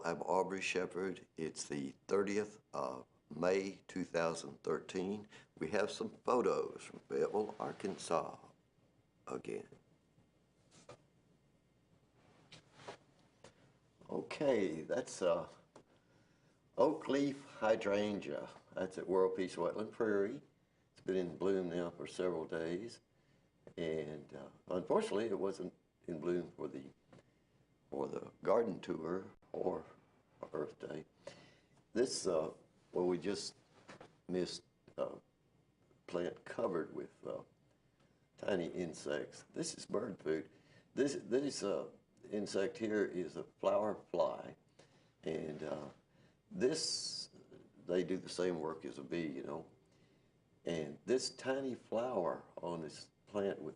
I'm Aubrey Shepherd. It's the 30th of May 2013. We have some photos from Fayetteville, Arkansas again. Okay, that's oak leaf hydrangea. That's at World Peace Wetland Prairie. It's been in bloom now for several days, and unfortunately, it wasn't in bloom for the garden tour or Earth Day. This, well, we just missed plant covered with tiny insects. This is bird food. This insect here is a flower fly, and they do the same work as a bee, you know. And this tiny flower on this plant with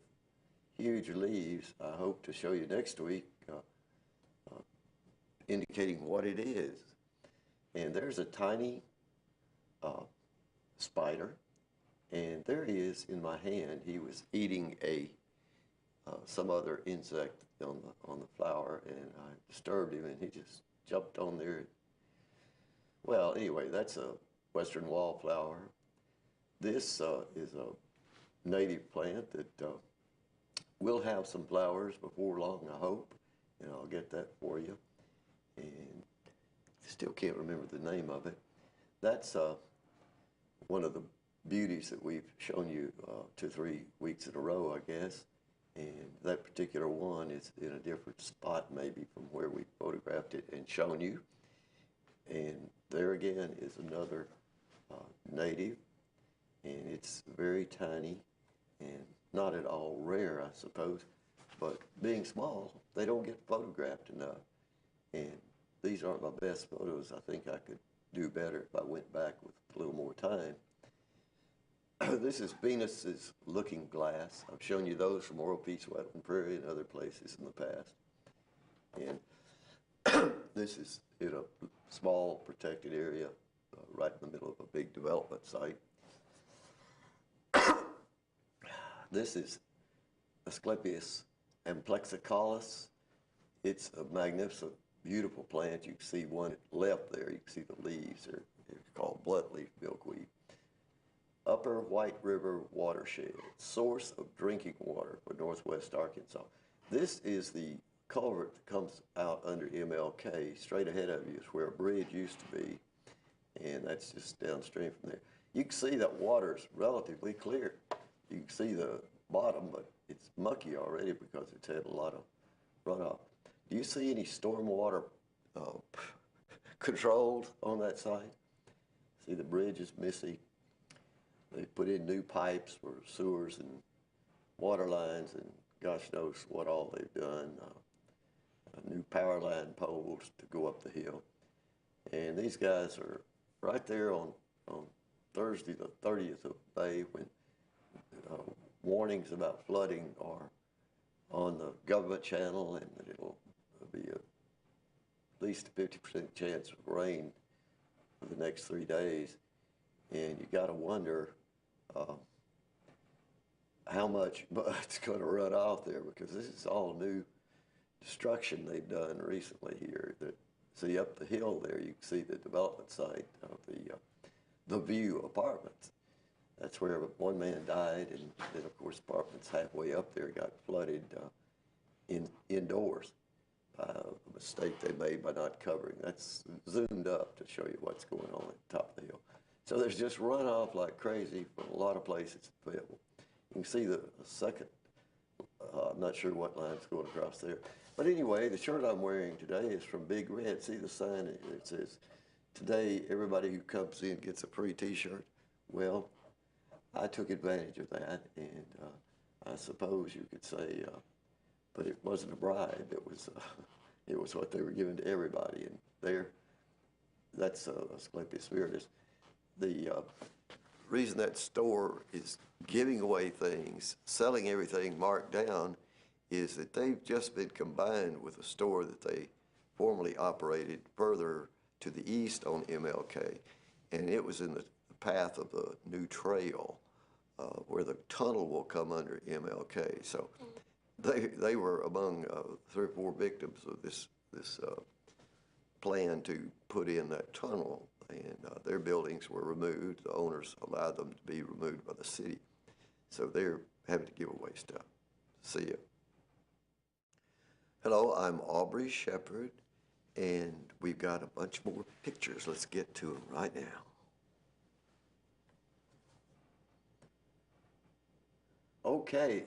huge leaves, I hope to show you next week, indicating what it is. And there's a tiny spider, and there he is in my hand. He was eating some other insect on the flower, and I disturbed him, and he just jumped on there. Well, anyway, that's a western wallflower. This is a native plant that will have some flowers before long, I hope, and I'll get that for you. And still can't remember the name of it. That's one of the beauties that we've shown you 2 or 3 weeks in a row, I guess. And that particular one is in a different spot maybe from where we photographed it and shown you. And there again is another native, and it's very tiny and not at all rare, I suppose. But being small, they don't get photographed enough. And these aren't my best photos. I think I could do better if I went back with a little more time. This is Venus's looking glass. I've shown you those from World Peace Wetland Prairie and other places in the past. And this is in a small protected area right in the middle of a big development site. This is Asclepias amplexicalis. It's a magnificent, beautiful plant. You can see one left there. You can see the leaves. They're called bloodleaf milkweed. Upper White River watershed, source of drinking water for northwest Arkansas. This is the culvert that comes out under MLK. Straight ahead of you is where a bridge used to be, and that's just downstream from there. You can see that water's relatively clear. You can see the bottom, but it's mucky already because it's had a lot of runoff. Do you see any stormwater controlled on that site? See, the bridge is missing. They put in new pipes for sewers and water lines, and gosh knows what all they've done. New power line poles to go up the hill. And these guys are right there on Thursday, the 30th of May, when warnings about flooding are on the government channel, and that it'll be at least a 50% chance of rain for the next 3 days. And you got to wonder how much mud's going to run off there, because this is all new destruction they've done recently here. See, up the hill there, you can see the development site of the View Apartments. That's where one man died, and then, of course, apartments halfway up there got flooded indoors by a mistake they made by not covering. That's zoomed up to show you what's going on at the top of the hill. So there's just runoff like crazy from a lot of places in Fayetteville. You can see the second, I'm not sure what line's going across there. But anyway, the shirt I'm wearing today is from Big Red. See the sign? It says, today everybody who comes in gets a free t-shirt. Well, I took advantage of that, and I suppose you could say, but it wasn't a bribe. It was what they were giving to everybody. And there, that's Asclepias viridis. The reason that store is giving away things, selling everything marked down, is that they've just been combined with a store that they formerly operated further to the east on MLK, and it was in the path of the new trail where the tunnel will come under MLK. So they were among 3 or 4 victims of this plan to put in that tunnel, and their buildings were removed. The owners allowed them to be removed by the city. So they're having to give away stuff. See ya. Hello, I'm Aubrey Shepherd, and we've got a bunch more pictures. Let's get to them right now. Okay,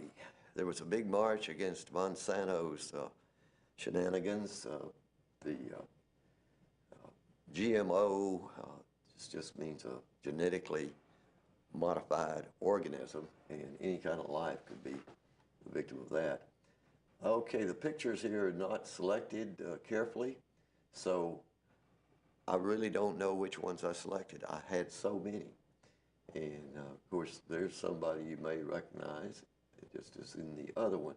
there was a big march against Monsanto's shenanigans. The GMO just means a genetically modified organism, and any kind of life could be the victim of that. Okay, the pictures here are not selected carefully, so I really don't know which ones I selected. I had so many. And of course, there's somebody you may recognize, just as in the other one.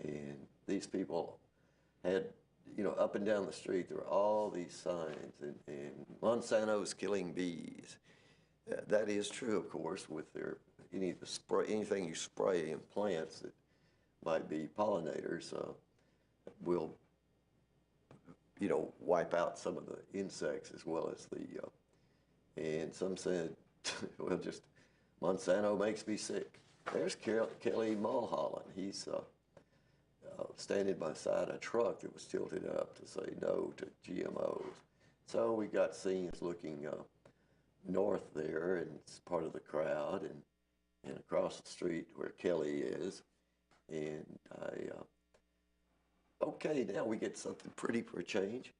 And these people had, you know, up and down the street, there were all these signs, and Monsanto's killing bees. That is true, of course, with their anything you spray in plants that might be pollinators will, you know, wipe out some of the insects as well as the. And some said, well, just Monsanto makes me sick. There's Kelly Mulholland. He's standing beside a truck that was tilted up to say no to GMOs. So we got scenes looking north there, and it's part of the crowd, and across the street where Kelly is. And okay, now we get something pretty for a change.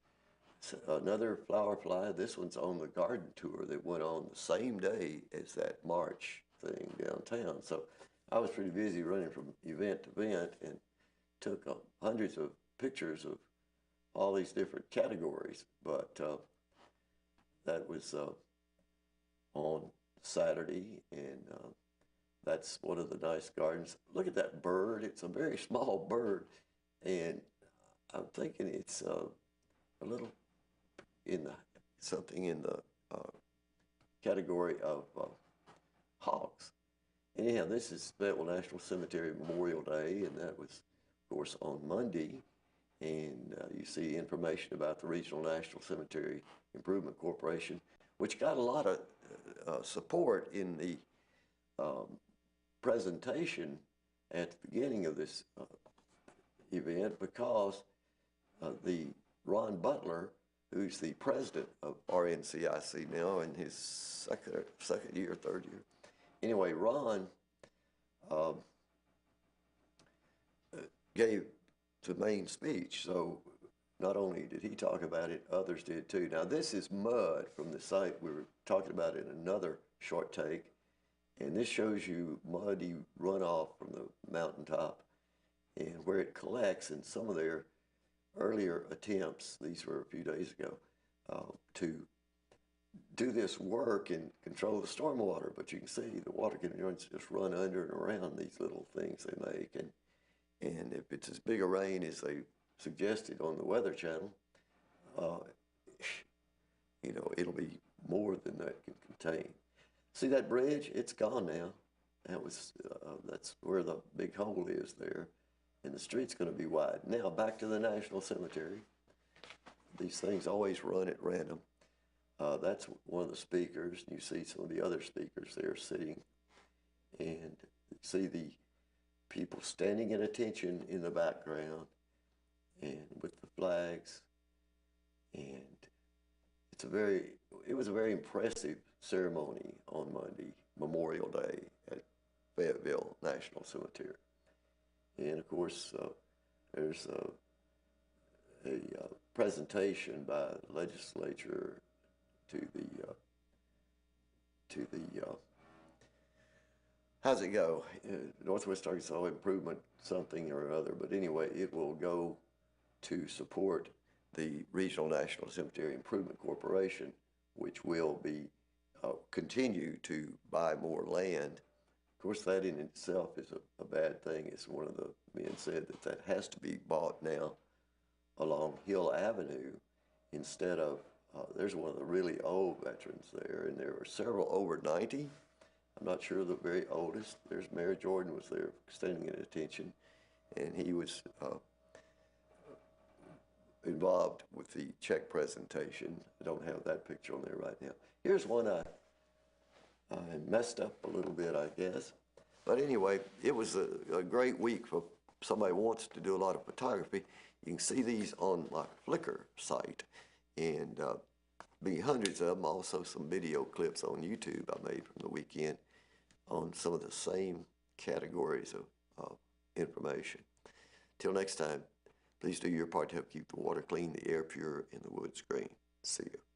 Another flower fly. This one's on the garden tour that went on the same day as that march thing downtown. So I was pretty busy running from event to event and took hundreds of pictures of all these different categories. But that was on Saturday, and that's one of the nice gardens. Look at that bird. It's a very small bird, and I'm thinking it's a little something in the category of hawks. Anyhow, this is Fayetteville National Cemetery Memorial Day, and that was, of course, on Monday. And you see information about the Regional National Cemetery Improvement Corporation, which got a lot of support in the presentation at the beginning of this event, because the Ron Butler, who's the president of RNCIC now in his second year, third year. Anyway, Ron gave the main speech, so not only did he talk about it, others did too. Now this is mud from the site we were talking about in another short take, and this shows you muddy runoff from the mountaintop and where it collects. And some of their earlier attempts, these were a few days ago, to do this work and control the stormwater, but you can see the water can just run under and around these little things they make. And if it's as big a rain as they suggested on the Weather Channel, you know, it'll be more than that can contain. See that bridge? It's gone now. That's where the big hole is there, and the street's going to be wide. Now back to the National Cemetery. These things always run at random. That's one of the speakers. You see some of the other speakers there sitting, and you see the people standing at attention in the background, and with the flags. And it was a very impressive ceremony on Monday, Memorial Day, at Fayetteville National Cemetery. And of course, there's a presentation by the legislature to the how's it go? Northwest Arkansas Improvement something or other, but anyway, it will go to support the Regional National Cemetery Improvement Corporation, which will be continue to buy more land. Of course, that in itself is a bad thing. As one of the men said, that has to be bought now along Hill Avenue instead of, there's one of the really old veterans there, and there were several over 90. I'm not sure the very oldest. There's Mayor Jordan was there standing at attention, and he was involved with the check presentation. I don't have that picture on there right now. Here's one I messed up a little bit, I guess. But anyway, it was a great week for somebody who wants to do a lot of photography. You can see these on my Flickr site, and be hundreds of them. Also, some video clips on YouTube I made from the weekend on some of the same categories of information. Till next time, please do your part to help keep the water clean, the air pure, and the woods green. See you.